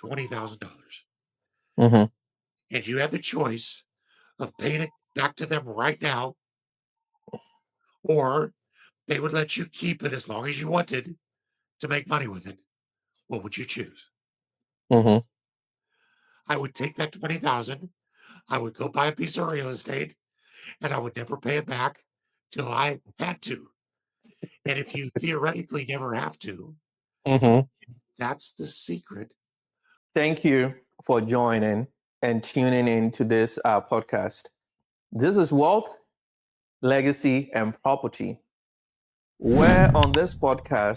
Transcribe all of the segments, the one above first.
$20,000. Mm-hmm. And you had the choice of paying it back to them right now, or they would let you keep it as long as you wanted to make money with it. What would you choose? Mm-hmm. I would take that 20,000. I would go buy a piece of real estate and I would never pay it back till I had to. And if you theoretically never have to, Mm-hmm. that's the secret. Thank you for joining and tuning in to this podcast. This is Wealth, Legacy, and Property, where on this podcast,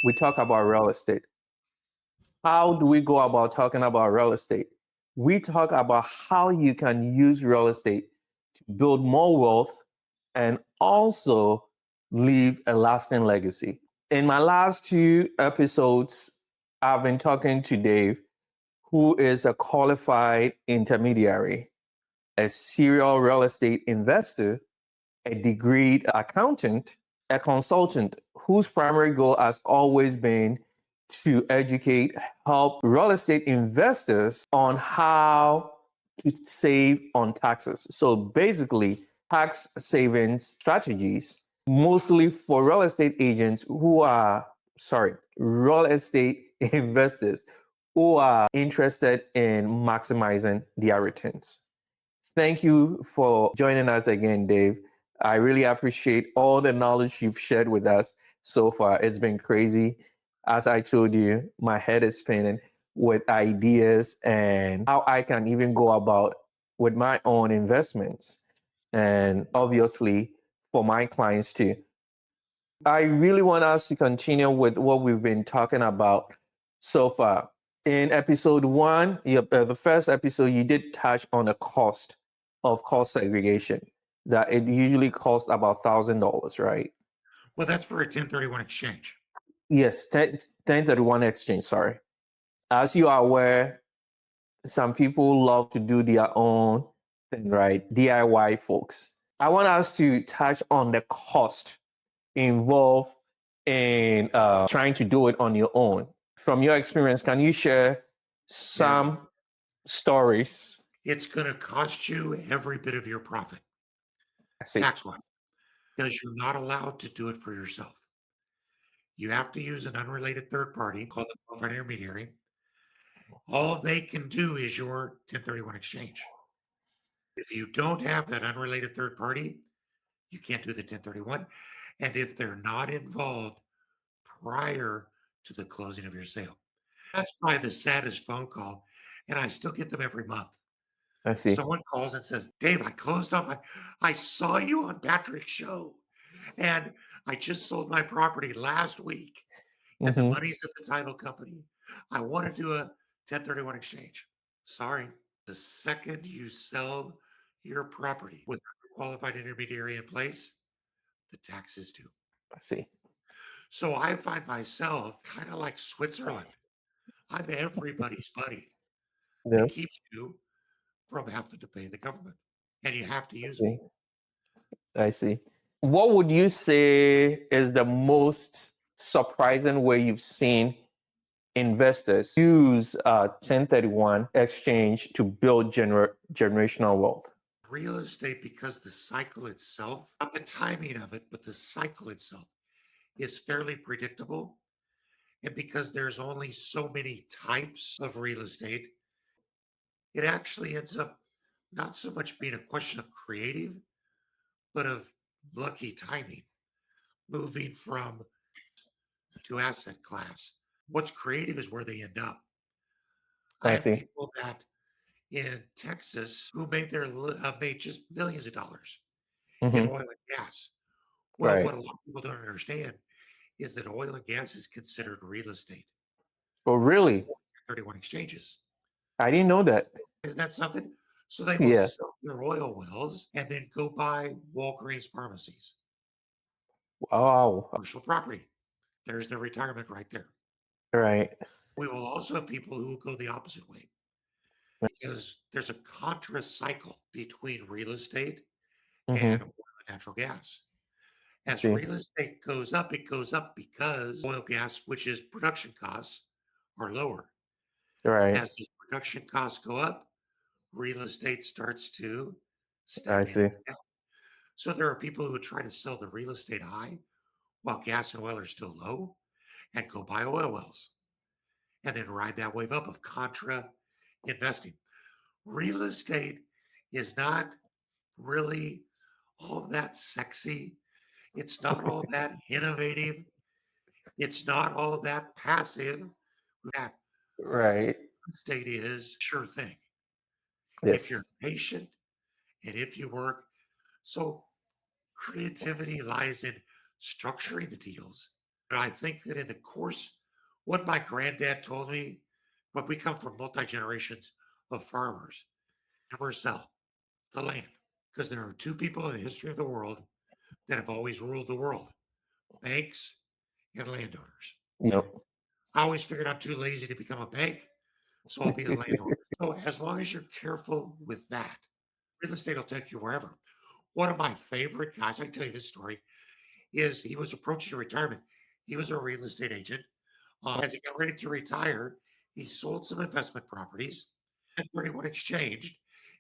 we talk about real estate. How do we go about talking about real estate? We talk about how you can use real estate to build more wealth and also leave a lasting legacy. In my last two episodes, I've been talking to Dave, who is a qualified intermediary, a serial real estate investor, a degreed accountant, a consultant whose primary goal has always been to educate, help real estate investors on how to save on taxes. So basically, tax savings strategies, mostly for real estate agents who are, real estate investors who are interested in maximizing their returns. Thank you for joining us again, Dave. I really appreciate all the knowledge you've shared with us so far. It's been crazy. As I told you, my head is spinning with ideas and how I can even go about with my own investments. And obviously, for my clients too. I really want us to continue with what we've been talking about so far. In episode one, the first episode, you did touch on the cost of cost segregation, that it usually costs about $1,000, right? Well, that's for a 1031 exchange. Yes, 1031 exchange, sorry. As you are aware, some people love to do their own thing, right? DIY folks. I want us to touch on the cost involved in trying to do it on your own. From your experience, can you share some stories? It's going to cost you every bit of your profit, I see. tax-wise, because you're not allowed to do it for yourself. You have to use an unrelated third party called the qualified intermediary. All they can do is your 1031 exchange. If you don't have that unrelated third party, you can't do the 1031. And if they're not involved prior to the closing of your sale, that's probably the saddest phone call. And I still get them every month. I see. Someone calls and says, Dave, I saw you on Patrick's show and I just sold my property last week and the Mm-hmm. money's at the title company. I want to do a 1031 exchange. Sorry. The second you sell your property with a qualified intermediary in place, the tax is due. I see. So I find myself kind of like Switzerland. I'm everybody's buddy. Yeah. It keeps you from having to pay the government. And you have to I use see. me. I see. What would you say is the most surprising way you've seen investors use 1031 exchange to build generational wealth? Real estate, because the cycle itself, not the timing of it, but the cycle itself is fairly predictable. And because there's only so many types of real estate, it actually ends up not so much being a question of creative, but of lucky timing, moving from to asset class. What's creative is where they end up. I I have see. people that in Texas who made just millions of dollars in Mm-hmm. oil and gas. Well, Right. what a lot of people don't understand is that oil and gas is considered real estate. Oh, really? 31 exchanges. I didn't know that. Isn't that something? So they will Yeah. sell their oil wells and then go buy Walgreens pharmacies, Wow. commercial property. There's their retirement right there. Right. We will also have people who will go the opposite way because there's a contra cycle between real estate Mm-hmm. and oil and natural gas. I As see. real estate goes up, it goes up because oil gas, which is production costs, are lower. Right. As those production costs go up, real estate starts to I stagnate see. down. So there are people who try to sell the real estate high while gas and oil are still low and go buy oil wells and then ride that wave up of contra investing. Real estate is not really all that sexy. It's not all that innovative. It's not all that passive. That Right. estate is sure thing. If Yes. you're patient and if you work. So creativity lies in structuring the deals. But I think that in the course, what my granddad told me, but we come from multi generations of farmers, never sell the land because there are two people in the history of the world that have always ruled the world: banks and landowners. Yep. I always figured I'm too lazy to become a bank, so I'll be a landowner. So as long as you're careful with that, real estate will take you wherever. One of my favorite guys, I can tell you this story, is he was approaching retirement. He was a real estate agent. As he got ready to retire, he sold some investment properties and 31 exchanged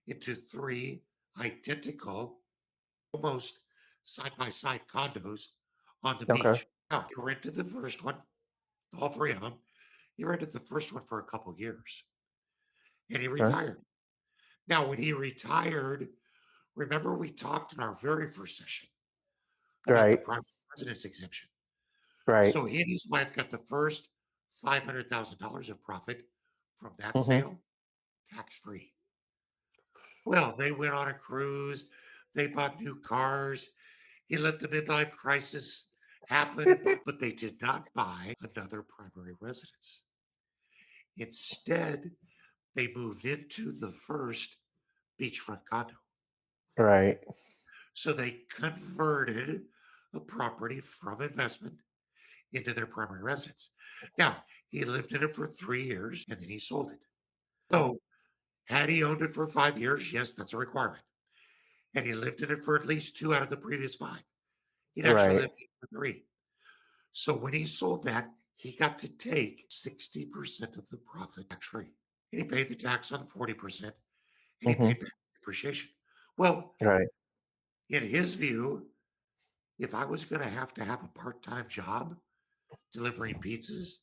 into three identical, almost side by side condos on the Okay. beach. Now, he rented the first one, all three of them. He rented the first one for a couple years and he Okay. retired. Now, when he retired, remember we talked in our very first session about the Right. private residence exemption. Right. So he and his wife got the first $500,000 of profit from that Mm-hmm. sale, tax free. Well, they went on a cruise, they bought new cars. He let the midlife crisis happen, but they did not buy another primary residence. Instead, they moved into the first beachfront condo. Right. So they converted a property from investment into their primary residence. Now, he lived in it for 3 years and then he sold it. So, had he owned it for 5 years, yes, that's a requirement. And he lived in it for at least two out of the previous five. He'd actually Right. lived in it for three. So, when he sold that, he got to take 60% of the profit tax free. And he paid the tax on 40% and he Mm-hmm. paid back depreciation. Well, Right. in his view, if I was going to have a part time job delivering pizzas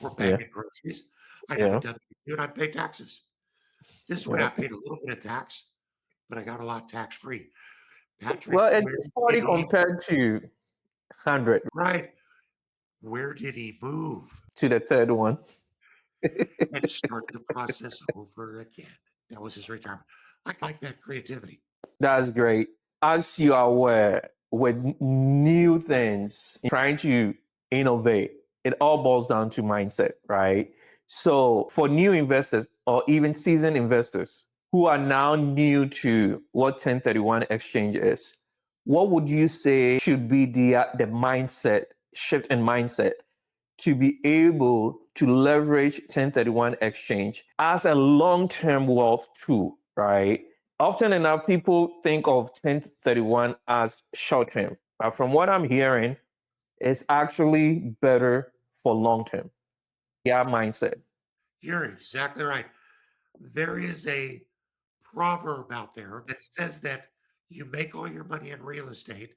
or Yeah. bagging groceries, I'd have a Yeah. W-2 and I'd pay taxes. This way, I Yep. paid a little bit of tax, but I got a lot tax free. Patrick, Well, where it's did 40 he compared to 100 right? Where did he move to the third one. and start the process over again? That was his retirement. I like that creativity. That's great. As you are aware, with new things, trying to innovate, it all boils down to mindset, right? So, for new investors or even seasoned investors who are now new to what 1031 exchange is, what would you say should be the mindset shift in mindset to be able to leverage 1031 exchange as a long-term wealth tool, right? Often enough, people think of 1031 as short-term, but from what I'm hearing, it's actually better for long-term. Yeah, mindset. You're exactly right. There is a proverb out there that says that you make all your money in real estate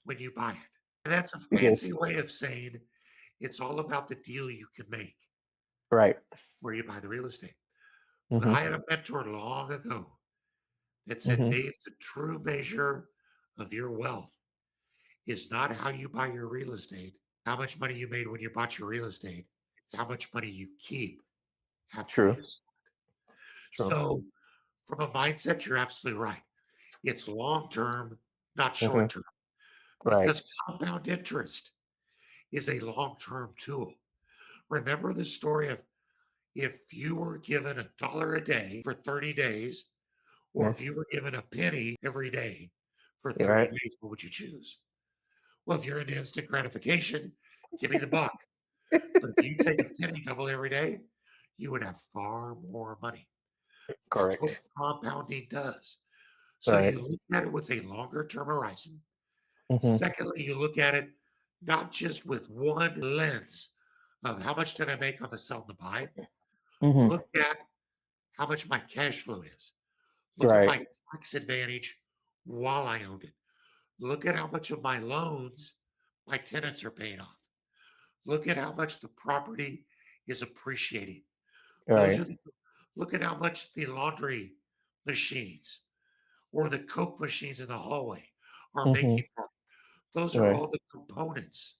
when you buy it. That's a Yes. fancy way of saying it's all about the deal you can make Right. where you buy the real estate. But Mm-hmm. I had a mentor long ago that said, Mm-hmm. Dave, the true measure of your wealth is not how you buy your real estate, how much money you made when you bought your real estate. It's how much money you keep after True. you. True. So, from a mindset, you're absolutely right. It's long term, not short Mm-hmm. term, Right. because compound interest is a long term tool. Remember the story of if you were given $1 a day for 30 days, or if you Yes. were given a penny every day for You're 30 right. days, what would you choose? Well, if you're into instant gratification, give me the buck. But if you take a penny double every day, you would have far more money. That's what Correct. compounding does. So Right. you look at it with a longer term horizon. Mm-hmm. Secondly, you look at it not just with one lens of how much did I make on the sell and the buy, Mm-hmm. Look at how much my cash flow is. Look at Right. my tax advantage while I owned it. Look at how much of my loans my tenants are paying off. Look at how much the property is appreciating. Those Right. are the, look at how much the laundry machines or the Coke machines in the hallway are Mm-hmm. making profit. Those are Right. all the components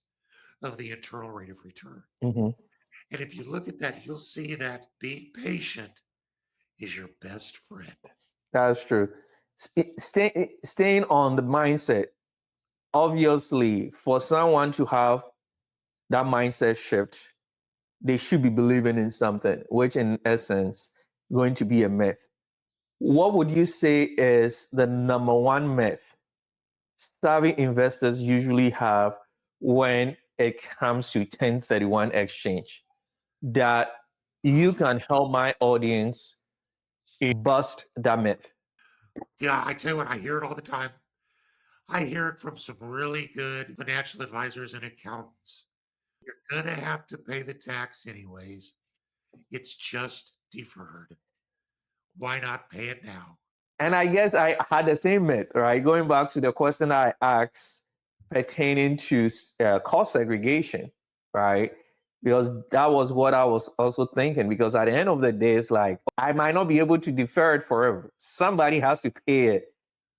of the internal rate of return. Mm-hmm. And if you look at that, you'll see that being patient is your best friend. That's true. Staying on the mindset, obviously, for someone to have that mindset shift, they should be believing in something, which in essence going to be a myth. What would you say is the number one myth savvy investors usually have when it comes to 1031 exchange that you can help my audience bust that myth? Yeah, I tell you what, I hear it all the time. I hear it from some really good financial advisors and accountants. You're going to have to pay the tax anyways. It's just deferred. Why not pay it now? And I guess I had the same myth, right? Going back to the question I asked pertaining to cost segregation, right? Because that was what I was also thinking. Because at the end of the day, it's like I might not be able to defer it forever. Somebody has to pay it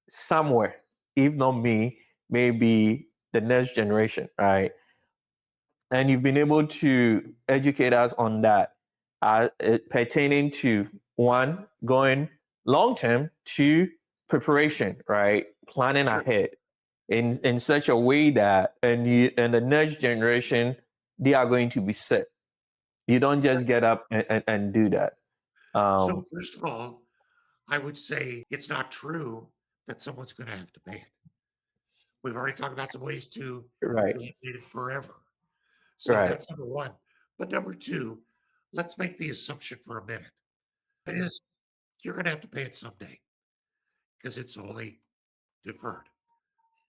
somewhere. If not me, maybe the next generation, right? And you've been able to educate us on that pertaining to one, going long term, two, preparation, right? Planning Sure. ahead in such a way that and the next generation, they are going to be set. You don't just get up and do that. So, Um, first of all, I would say it's not true that someone's going to have to pay it. We've already talked about some ways to right, eliminate it forever. So right, that's number one. But number two, let's make the assumption for a minute. It is you're going to have to pay it someday because it's only deferred.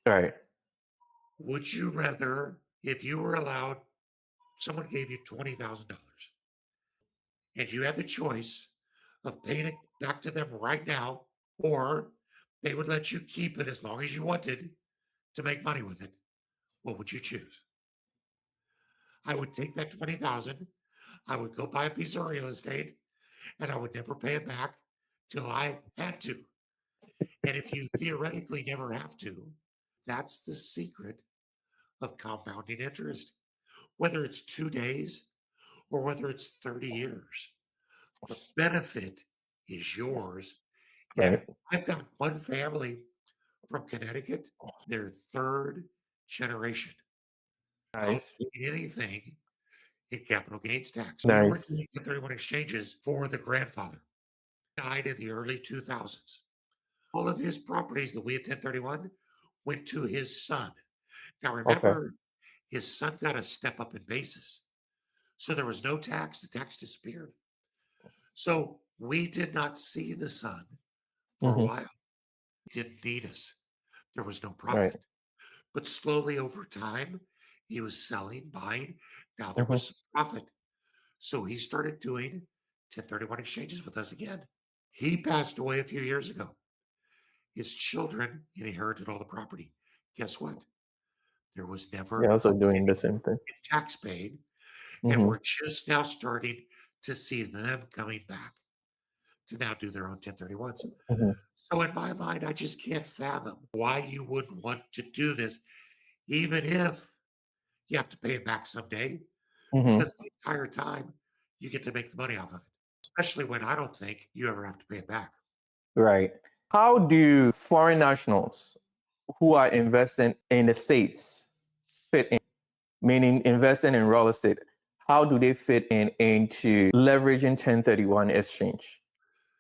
right. Would you rather, if you were allowed, someone gave you $20,000 and you had the choice of paying it back to them right now, or they would let you keep it as long as you wanted to make money with it, what would you choose? I would take that 20,000, I would go buy a piece of real estate, and I would never pay it back till I had to. And if you theoretically never have to, that's the secret of compounding interest. Whether it's 2 days or whether it's 30 years, the benefit is yours. And Right. I've got one family from Connecticut, they're third generation, not Nice. paying anything in capital gains tax. We were Nice. doing 1031 exchanges for the grandfather, died in the early 2000s. All of his properties that we had 1031 went to his son. Now Okay. remember, his son got a step up in basis. So there was no tax, the tax disappeared. So we did not see the son for a Hmm. while. He didn't need us. There was no Right. profit. But slowly over time, he was selling, buying. Now there Hmm. was some profit. So he started doing 1031 exchanges with us again. He passed away a few years ago. His children inherited all the property. Guess what? There was You're never also doing the any same thing. tax paid. And Hmm. we're just now starting to see them coming back to now do their own 1031s. Hmm. So in my mind, I just can't fathom why you wouldn't want to do this, even if you have to pay it back someday, Hmm. because the entire time you get to make the money off of it, especially when I don't think you ever have to pay it back. Right. How do foreign nationals who are investing in the States fit in? Meaning investing in real estate, how do they fit in into leveraging 1031 exchange?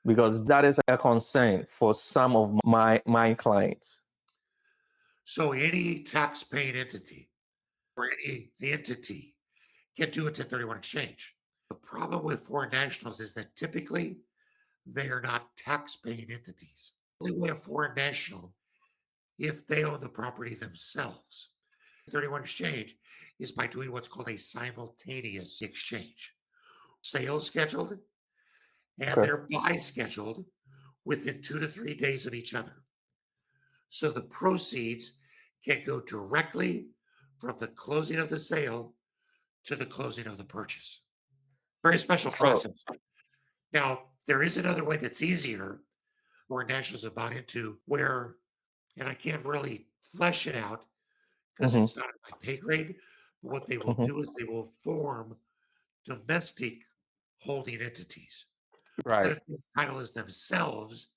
Because that is a concern for some of my clients. So any tax paying entity or any entity can do a 1031 exchange. The problem with foreign nationals is that typically they are not tax paying entities. The only way a foreign national, if they own the property themselves, 31 exchange is by doing what's called a simultaneous exchange. Sales scheduled, and Okay. they're buy scheduled within 2 to 3 days of each other. So the proceeds can go directly from the closing of the sale to the closing of the purchase. Very special So, process. Now, there is another way that's easier where nationals have bought into where, and I can't really flesh it out because hmm it's not in my pay grade, but what they will hmm do is they will form domestic holding entities. Instead right. of being titled as themselves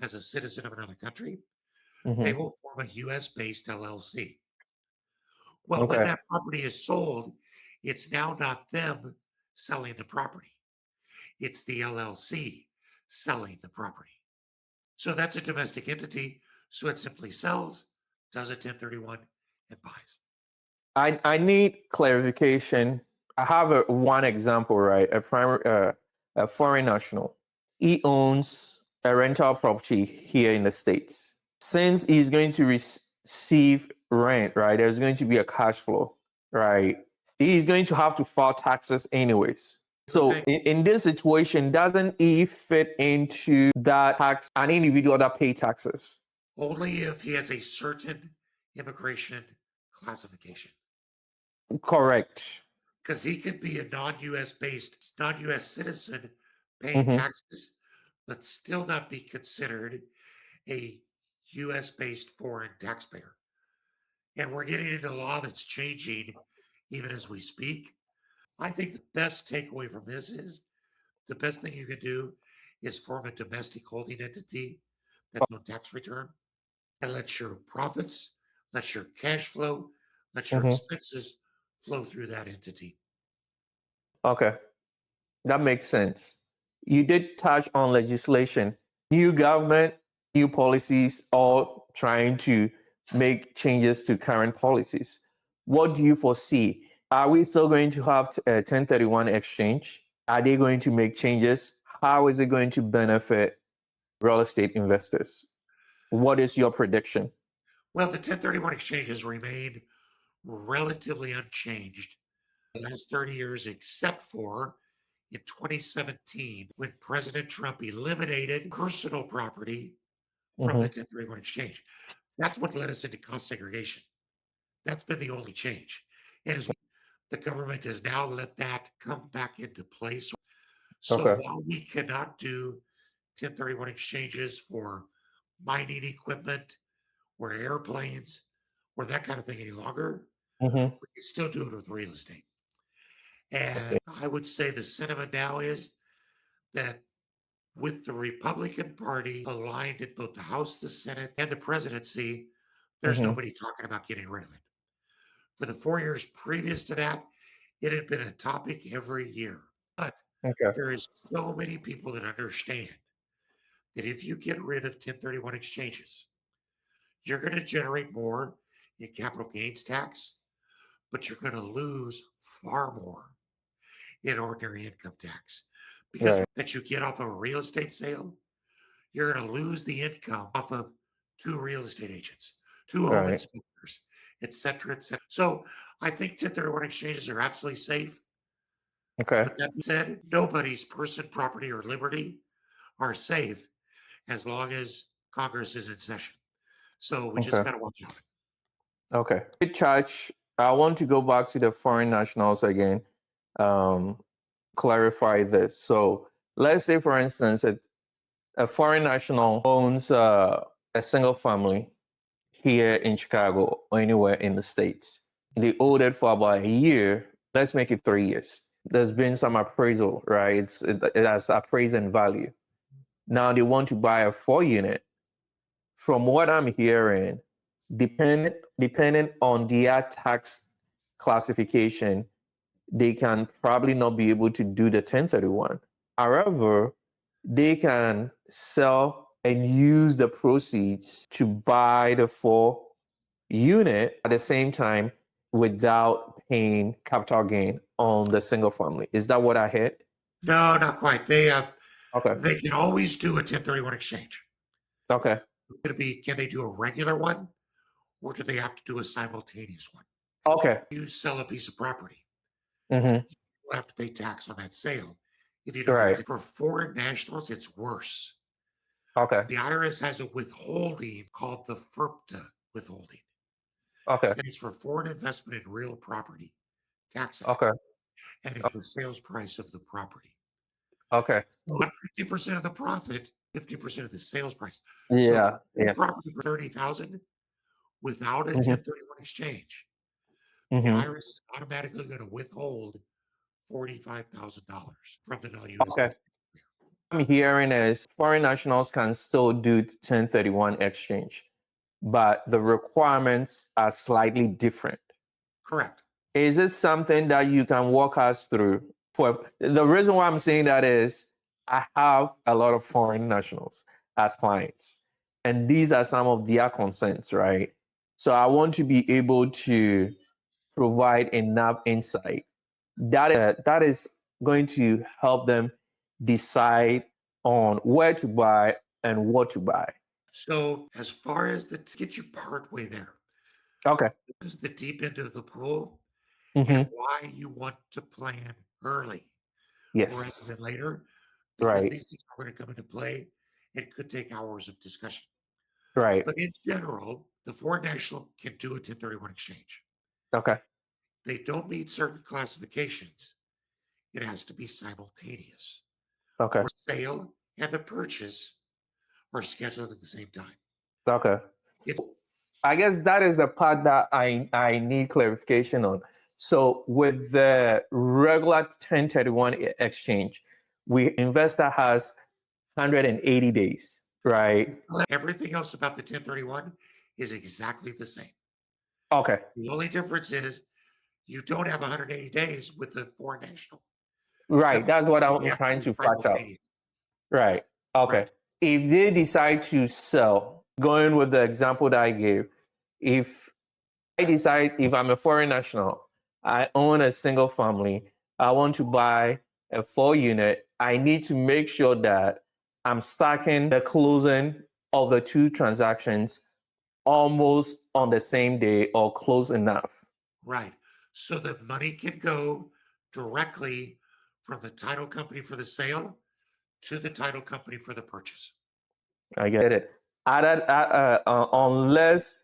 as a citizen of another country, they hmm will form a US based LLC. Well, when Okay. that property is sold, it's now not them selling the property, it's the LLC selling the property. So that's a domestic entity. So it simply sells, does a 1031, and buys. I need clarification. I have one example, right? A foreign national. He owns a rental property here in the States. Since he's going to receive rent, right? There's going to be a cash flow, right? He's going to have to file taxes anyways. So in this situation, doesn't he fit into that tax, an individual that pay taxes? Only if he has a certain immigration classification. Correct. Because he could be a non-US based, non-US citizen paying hmm taxes, but still not be considered a US based foreign taxpayer. And we're getting into law that's changing even as we speak. I think the best takeaway from this is the best thing you can do is form a domestic holding entity that's no tax return and let your profits, let your cash flow, let your hmm expenses flow through that entity. Okay. That makes sense. You did touch on legislation, new government, new policies, all trying to make changes to current policies. What do you foresee? Are we still going to have a 1031 exchange? Are they going to make changes? How is it going to benefit real estate investors? What is your prediction? Well, the 1031 exchange has remained relatively unchanged the last 30 years, except for in 2017 when President Trump eliminated personal property from the hmm 1031 exchange. That's what led us into cost segregation. That's been the only change. And as the government has now let that come back into place. So Okay. while we cannot do 1031 exchanges for mining equipment or airplanes or that kind of thing any longer, hmm we can still do it with real estate. I And see. I would say the sentiment now is that with the Republican Party aligned at both the House, the Senate, and the presidency, there's hmm nobody talking about getting rid of it. For the 4 years previous to that, it had been a topic every year. But Okay. there is so many people that understand that if you get rid of 1031 exchanges, you're going to generate more in capital gains tax, but you're going to lose far more in ordinary income tax because Right. that you get off of a real estate sale, you're going to lose the income off of two real estate agents, two home Right. inspectors, et cetera, et cetera. So I think 1031 exchanges are absolutely safe. Okay. But that being said, nobody's person, property, or liberty are safe as long as Congress is in session. So we just Okay. got to watch out. Okay. Church, I want to go back to the foreign nationals again. Um, clarify this. So let's say, for instance, a foreign national owns a single family here in Chicago or anywhere in the States. They owned it for about a year. Let's make it 3 years. There's been some appraisal, right? It has appraised in value. Now they want to buy a 4 unit. From what I'm hearing, depending on their tax classification, they can probably not be able to do the 1031. However, they can sell and use the proceeds to buy the 4 unit at the same time without paying capital gain on the single family. Is that what I heard? No, not quite. Okay. They can always do a 1031 exchange. Okay. Could it be, can they do a regular one or do they have to do a simultaneous one? Okay. You sell a piece of property, hmm you'll have to pay tax on that sale if you don't do Right. it. For foreign nationals, it's worse. Okay. The IRS has a withholding called the FIRPTA withholding, Okay. and it's for foreign investment in real property, Tax Act, Okay. and it's the sales price of the property. Okay. So at 50% of the profit, 50% of the sales price. So if Yeah. you Yeah. property for 30,000 without a hmm 1031 exchange, the hmm IRS is automatically going to withhold $45,000 from the non-US Okay. taxpayer. I'm hearing is foreign nationals can still do 1031 exchange, but the requirements are slightly different. Correct. Is it something that you can walk us through? For the reason why I'm saying that is I have a lot of foreign nationals as clients, and these are some of their concerns, right? So I want to be able to provide enough insight that is going to help them decide on where to buy and what to buy. So as far as to get you part way there, Okay. this is the deep end of the pool and hmm why you want to plan early rather Yes. than later, because Right. these things are going to come into play. It could take hours of discussion. Right. But in general, the foreign national can do a 1031 exchange. Okay. They don't meet certain classifications. It has to be simultaneous, Okay. or sale and the purchase are scheduled at the same time. Okay. It's I guess that is the part that I need clarification on. So with the regular 1031 exchange, we investor has 180 days, right? everything else about the 1031 is exactly the same. Okay. The only difference is you don't have 180 days with the foreign national Right. because That's what you I'm have to trying be to flesh out. simultaneous. Right. Okay. Right. If they decide to sell, going with the example that I gave, if I decide if I'm a foreign national, I own a single family, I want to buy a 4 unit, I need to make sure that I'm stacking the closing of the two transactions almost on the same day or close enough. Right. So that money can go directly from the title company for the sale to the title company for the purchase. I get it. Unless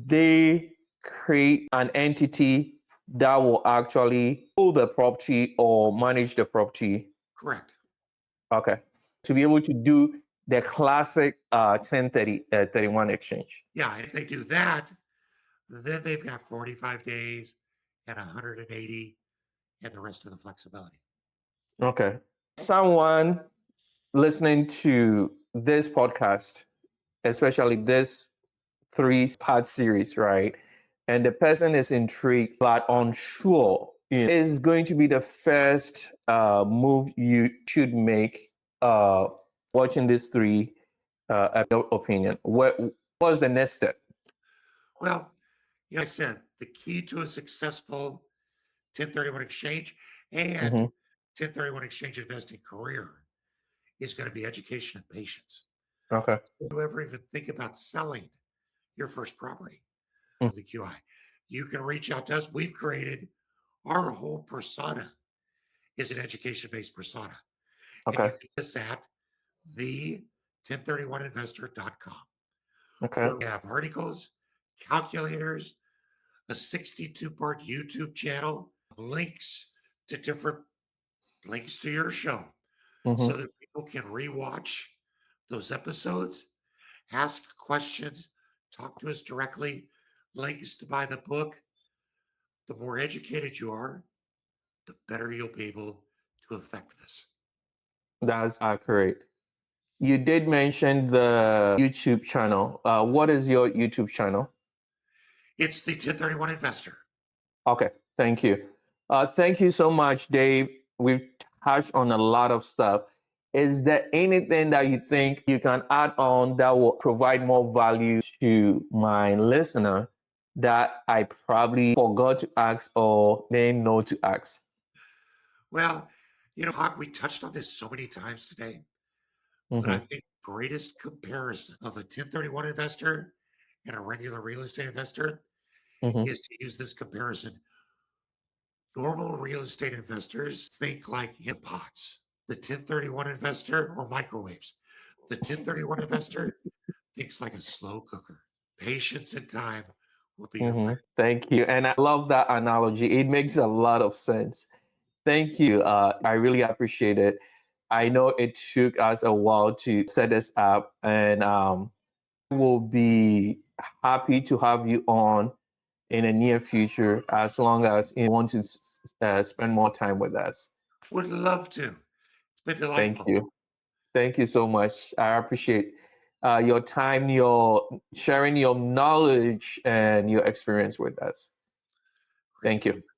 they create an entity that will actually own the property or manage the property. Correct. Okay. To be able to do the classic 31 exchange. Yeah. And if they do that, then they've got 45 days and 180 and the rest of the flexibility. Okay. Someone listening to this podcast, especially this 3-part series, right? And the person is intrigued but unsure, is going to be the first move you should make uh, watching these three opinion. What was the next step? Well, I said the key to a successful 1031 exchange and hmm 1031 exchange investing career is going to be education and patience. Okay. If you ever even think about selling your first property Mm. of the QI, you can reach out to us. We've created our whole persona is an education-based persona. And you Okay. can get us at the 1031investor.com, Okay. where we have articles, calculators, a 62-part YouTube channel, links to different links to your show so hmm that people can rewatch those episodes, ask questions, talk to us directly, links to buy the book. The more educated you are, the better you'll be able to affect this. That's accurate. You did mention the YouTube channel. What is your YouTube channel? It's the 1031 investor. Okay, thank you. Thank you so much, Dave. We've touched on a lot of stuff. Is there anything that you think you can add on that will provide more value to my listener that I probably forgot to ask or didn't know to ask? Well, Hawk, we touched on this so many times today, but I hmm think greatest comparison of a 1031 investor and a regular real estate investor hmm is to use this comparison. Normal real estate investors think like in pots. The 1031 investor or microwaves. The 1031 investor thinks like a slow cooker. Patience and time will be your friend. Thank you. And I love that analogy. It makes a lot of sense. Thank you. I really appreciate it. I know it took us a while to set this up, and we'll be happy to have you on in the near future as long as you want to spend more time with us. Would love to. It's been Thank delightful. you. Thank you so much. I appreciate your time, your sharing your knowledge and your experience with us. Great Thank to be you. here.